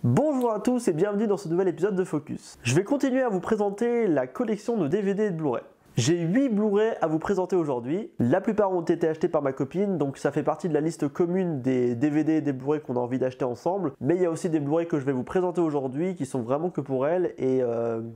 Bonjour à tous et bienvenue dans ce nouvel épisode de Focus. Je vais continuer à vous présenter la collection de DVD et de Blu-ray. J'ai 8 Blu-ray à vous présenter aujourd'hui. La plupart ont été achetés par ma copine, donc ça fait partie de la liste commune des DVD et des Blu-ray qu'on a envie d'acheter ensemble. Mais il y a aussi des Blu-ray que je vais vous présenter aujourd'hui qui sont vraiment que pour elle et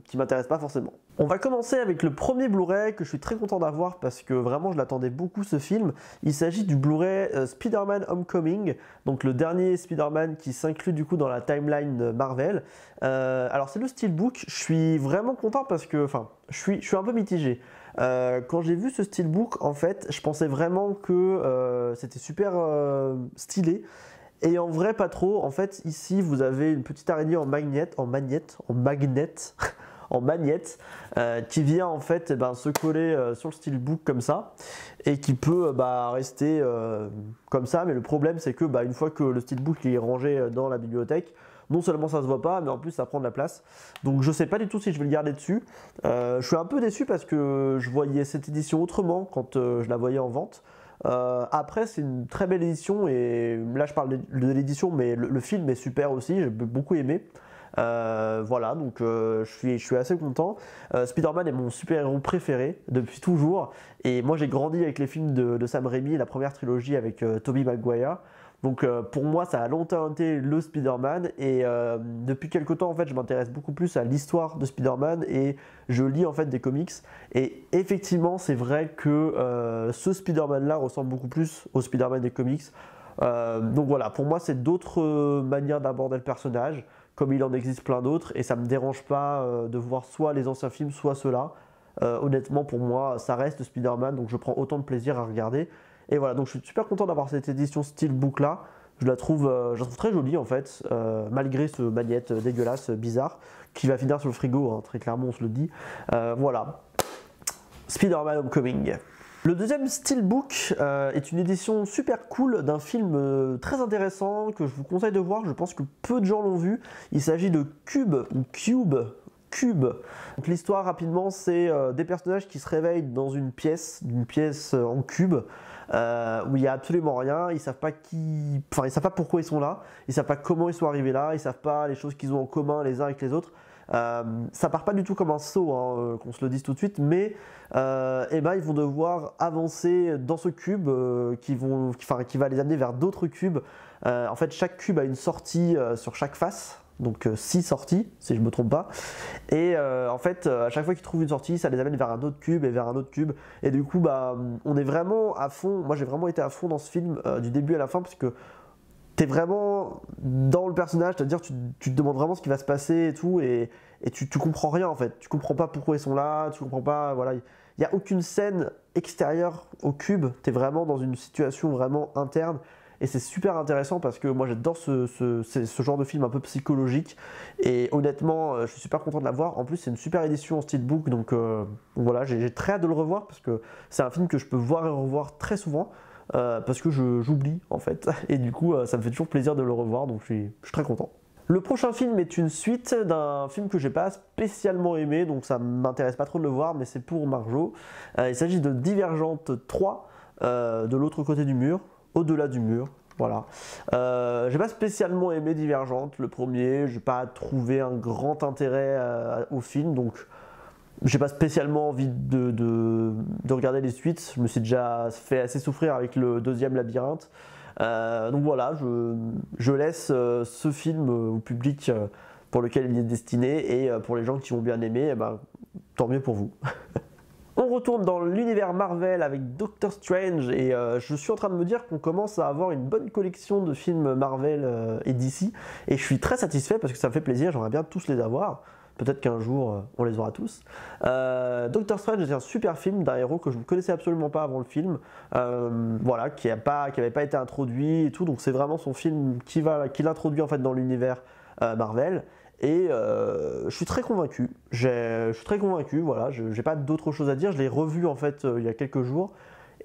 qui m'intéressent pas forcément. On va commencer avec le premier Blu-ray que je suis très content d'avoir parce que vraiment je l'attendais beaucoup ce film. Il s'agit du Blu-ray Spider-Man Homecoming, donc le dernier Spider-Man qui s'inclut du coup dans la timeline Marvel. Alors c'est le Steelbook, je suis vraiment content parce que, enfin, je suis un peu mitigé. Quand j'ai vu ce Steelbook, en fait, je pensais vraiment que c'était super stylé. Et en vrai, pas trop. En fait, ici, vous avez une petite araignée en magnète, qui vient en fait se coller sur le steelbook comme ça et qui peut rester comme ça. Mais le problème, c'est que une fois que le steelbook est rangé dans la bibliothèque, non seulement ça se voit pas, mais en plus ça prend de la place. Donc je sais pas du tout si je vais le garder dessus. Je suis un peu déçu parce que je voyais cette édition autrement quand je la voyais en vente. Après c'est une très belle édition et là je parle de l'édition, mais le film est super aussi, j'ai beaucoup aimé. Voilà, donc je suis assez content. Spider-Man est mon super-héros préféré depuis toujours. Et moi j'ai grandi avec les films de Sam Raimi, la première trilogie avec Tobey Maguire. Donc pour moi ça a longtemps été le Spider-Man et depuis quelques temps en fait je m'intéresse beaucoup plus à l'histoire de Spider-Man et je lis en fait des comics et effectivement c'est vrai que ce Spider-Man là ressemble beaucoup plus au Spider-Man des comics. Donc voilà, pour moi c'est d'autres manières d'aborder le personnage, comme il en existe plein d'autres, et ça me dérange pas de voir soit les anciens films, soit ceux-là. Honnêtement, pour moi, ça reste Spider-Man, donc je prends autant de plaisir à regarder. Et voilà, donc je suis super content d'avoir cette édition Steelbook là. Je la trouve très jolie en fait, malgré ce magnète dégueulasse, bizarre, qui va finir sur le frigo, hein, très clairement, on se le dit. Voilà, Spider-Man Homecoming. Le deuxième Steelbook est une édition super cool d'un film très intéressant que je vous conseille de voir, je pense que peu de gens l'ont vu. Il s'agit de Cube. Donc l'histoire rapidement c'est des personnages qui se réveillent dans une pièce en cube où il n'y a absolument rien, ils savent pas ils savent pas pourquoi ils sont là, ils savent pas comment ils sont arrivés là, ils savent pas les choses qu'ils ont en commun les uns avec les autres. Ça part pas du tout comme un saut, hein, qu'on se le dise tout de suite, mais ils vont devoir avancer dans ce cube qui va les amener vers d'autres cubes. En fait, chaque cube a une sortie sur chaque face, donc 6 sorties, si je me trompe pas. Et en fait, à chaque fois qu'ils trouvent une sortie, ça les amène vers un autre cube et vers un autre cube. Et du coup, on est vraiment à fond. Moi, j'ai vraiment été à fond dans ce film du début à la fin, parce que t'es vraiment dans le personnage, c'est-à-dire tu te demandes vraiment ce qui va se passer et tout, et tu comprends rien en fait. Tu comprends pas pourquoi ils sont là, tu comprends pas, voilà. Il n'y a aucune scène extérieure au cube, t'es vraiment dans une situation vraiment interne, et c'est super intéressant parce que moi j'adore ce genre de film un peu psychologique, et honnêtement, je suis super content de l'avoir. En plus, c'est une super édition en steelbook, donc voilà, j'ai très hâte de le revoir parce que c'est un film que je peux voir et revoir très souvent. Parce que j'oublie en fait, et du coup ça me fait toujours plaisir de le revoir, donc je suis très content. Le prochain film est une suite d'un film que j'ai pas spécialement aimé, donc ça m'intéresse pas trop de le voir, mais c'est pour Marjo. Il s'agit de Divergente 3, de l'autre côté du mur, au-delà du mur. Voilà. J'ai pas spécialement aimé Divergente, le premier, j'ai pas trouvé un grand intérêt au film, donc j'ai pas spécialement envie de regarder les suites. Je me suis déjà fait assez souffrir avec le deuxième Labyrinthe. Donc voilà, je laisse ce film au public pour lequel il est destiné, et pour les gens qui ont bien aimé, tant mieux pour vous. On retourne dans l'univers Marvel avec Doctor Strange, et je suis en train de me dire qu'on commence à avoir une bonne collection de films Marvel et DC, et je suis très satisfait parce que ça me fait plaisir, j'aimerais bien tous les avoir. Peut-être qu'un jour, on les aura tous. Doctor Strange est un super film d'un héros que je ne connaissais absolument pas avant le film. Voilà, qui n'avait pas été introduit et tout. Donc c'est vraiment son film qui l'introduit en fait dans l'univers Marvel. Et je suis très convaincu. Je suis très convaincu, voilà. Je n'ai pas d'autre chose à dire. Je l'ai revu en fait il y a quelques jours.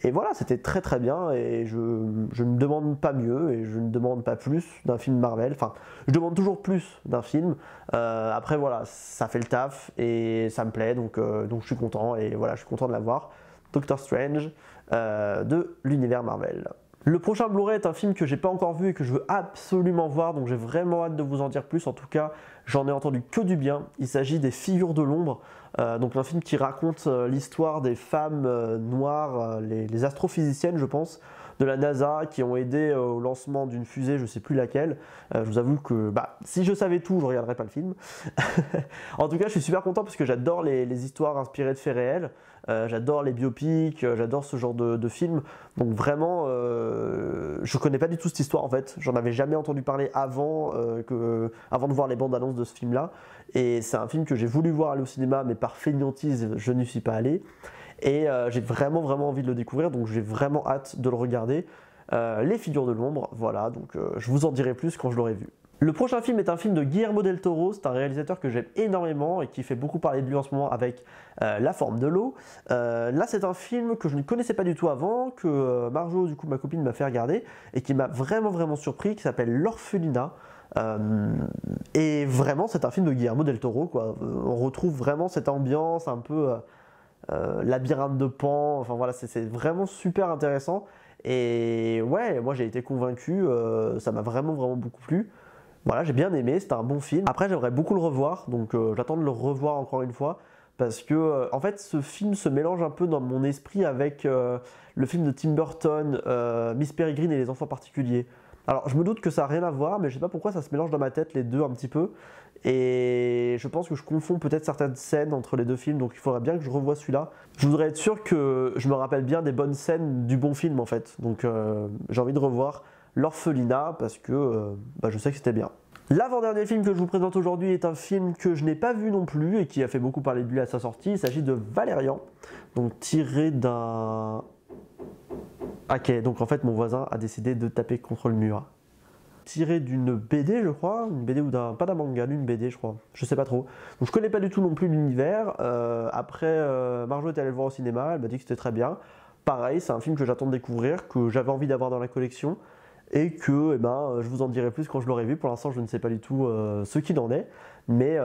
Et voilà, c'était très très bien, et je ne demande pas mieux et je ne demande pas plus d'un film Marvel. Enfin, je demande toujours plus d'un film. Après voilà, ça fait le taf et ça me plaît, donc je suis content, et voilà, je suis content de l'avoir. Doctor Strange de l'univers Marvel. Le prochain Blu-ray est un film que j'ai pas encore vu et que je veux absolument voir, donc j'ai vraiment hâte de vous en dire plus. En tout cas, j'en ai entendu que du bien. Il s'agit des Figures de l'ombre, donc un film qui raconte l'histoire des femmes noires, les astrophysiciennes, je pense, de la NASA, qui ont aidé au lancement d'une fusée, je sais plus laquelle. Je vous avoue que si je savais tout, je regarderais pas le film. En tout cas, je suis super content parce que j'adore les histoires inspirées de faits réels. J'adore les biopics, j'adore ce genre de films. Donc vraiment, je connais pas du tout cette histoire en fait. J'en avais jamais entendu parler avant de voir les bandes annonces de ce film-là. Et c'est un film que j'ai voulu voir aller au cinéma, mais par fainéantise, je n'y suis pas allé. Et j'ai vraiment envie de le découvrir, donc j'ai vraiment hâte de le regarder. Les Figures de l'ombre, voilà, donc je vous en dirai plus quand je l'aurai vu. Le prochain film est un film de Guillermo del Toro, c'est un réalisateur que j'aime énormément et qui fait beaucoup parler de lui en ce moment avec La forme de l'eau. Là c'est un film que je ne connaissais pas du tout avant, que Marjo, du coup ma copine, m'a fait regarder et qui m'a vraiment surpris, qui s'appelle L'Orphelinat. Et vraiment c'est un film de Guillermo del Toro, quoi. On retrouve vraiment cette ambiance un peu labyrinthe de Pan, enfin voilà, c'est vraiment super intéressant. Et ouais, moi j'ai été convaincu, ça m'a vraiment beaucoup plu. Voilà, j'ai bien aimé, c'était un bon film. Après, j'aimerais beaucoup le revoir, donc j'attends de le revoir encore une fois, parce que en fait, ce film se mélange un peu dans mon esprit avec le film de Tim Burton, Miss Peregrine et les enfants particuliers. Alors, je me doute que ça n'a rien à voir, mais je sais pas pourquoi ça se mélange dans ma tête les deux un petit peu. Et je pense que je confonds peut-être certaines scènes entre les deux films, donc il faudrait bien que je revoie celui-là. Je voudrais être sûr que je me rappelle bien des bonnes scènes du bon film en fait. Donc j'ai envie de revoir L'Orphelinat parce que je sais que c'était bien. L'avant-dernier film que je vous présente aujourd'hui est un film que je n'ai pas vu non plus et qui a fait beaucoup parler de lui à sa sortie. Il s'agit de Valérian, donc tiré d'un... Ok, donc en fait mon voisin a décidé de taper contre le mur. Tiré d'une BD, je crois, une BD ou pas d'un manga, d'une BD, je crois, je sais pas trop. Donc je connais pas du tout non plus l'univers. Après, Marjo est allée le voir au cinéma, elle m'a dit que c'était très bien. Pareil, c'est un film que j'attends de découvrir, que j'avais envie d'avoir dans la collection et que je vous en dirai plus quand je l'aurai vu. Pour l'instant, je ne sais pas du tout ce qu'il en est, mais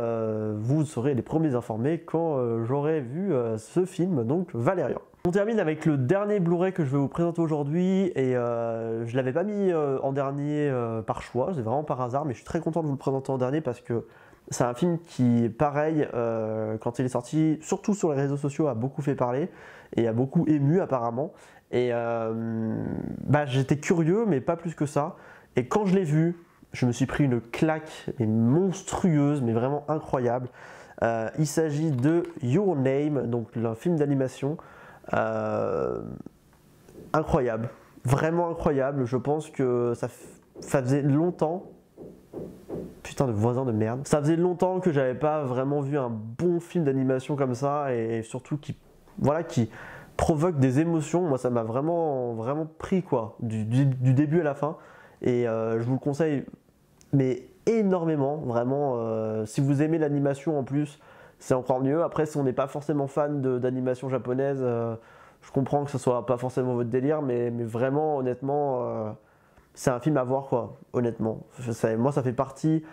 vous serez les premiers informés quand j'aurai vu ce film, donc Valérian. On termine avec le dernier Blu-ray que je vais vous présenter aujourd'hui et je ne l'avais pas mis en dernier par choix, c'est vraiment par hasard, mais je suis très content de vous le présenter en dernier parce que c'est un film qui, pareil, quand il est sorti, surtout sur les réseaux sociaux, a beaucoup fait parler et a beaucoup ému apparemment. Et j'étais curieux, mais pas plus que ça. Et quand je l'ai vu, je me suis pris une claque monstrueuse, mais vraiment incroyable. Il s'agit de Your Name, donc un film d'animation. Incroyable, vraiment incroyable. Je pense que ça faisait longtemps. Putain de voisin de merde. Ça faisait longtemps que j'avais pas vraiment vu un bon film d'animation comme ça et surtout qui provoque des émotions. Moi ça m'a vraiment pris quoi, du début à la fin. Et je vous le conseille, mais énormément, vraiment. Si vous aimez l'animation en plus, c'est encore mieux. Après, si on n'est pas forcément fan d'animation japonaise, je comprends que ce soit pas forcément votre délire, mais vraiment, honnêtement, c'est un film à voir, quoi, honnêtement. Moi, ça fait partie...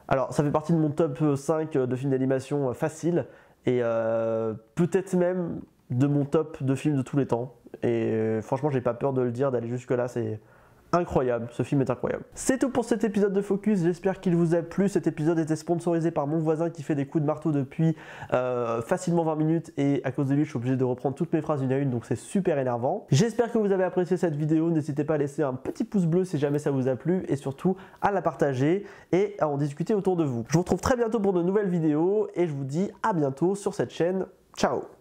Alors, ça fait partie de mon top 5 de films d'animation facile, et peut-être même de mon top de films de tous les temps. Et franchement, j'ai pas peur de le dire, d'aller jusque-là, c'est... incroyable, ce film est incroyable. C'est tout pour cet épisode de Focus, j'espère qu'il vous a plu. Cet épisode était sponsorisé par mon voisin qui fait des coups de marteau depuis facilement 20 minutes et à cause de lui je suis obligé de reprendre toutes mes phrases une à une, donc c'est super énervant. J'espère que vous avez apprécié cette vidéo, n'hésitez pas à laisser un petit pouce bleu si jamais ça vous a plu et surtout à la partager et à en discuter autour de vous. Je vous retrouve très bientôt pour de nouvelles vidéos et je vous dis à bientôt sur cette chaîne. Ciao!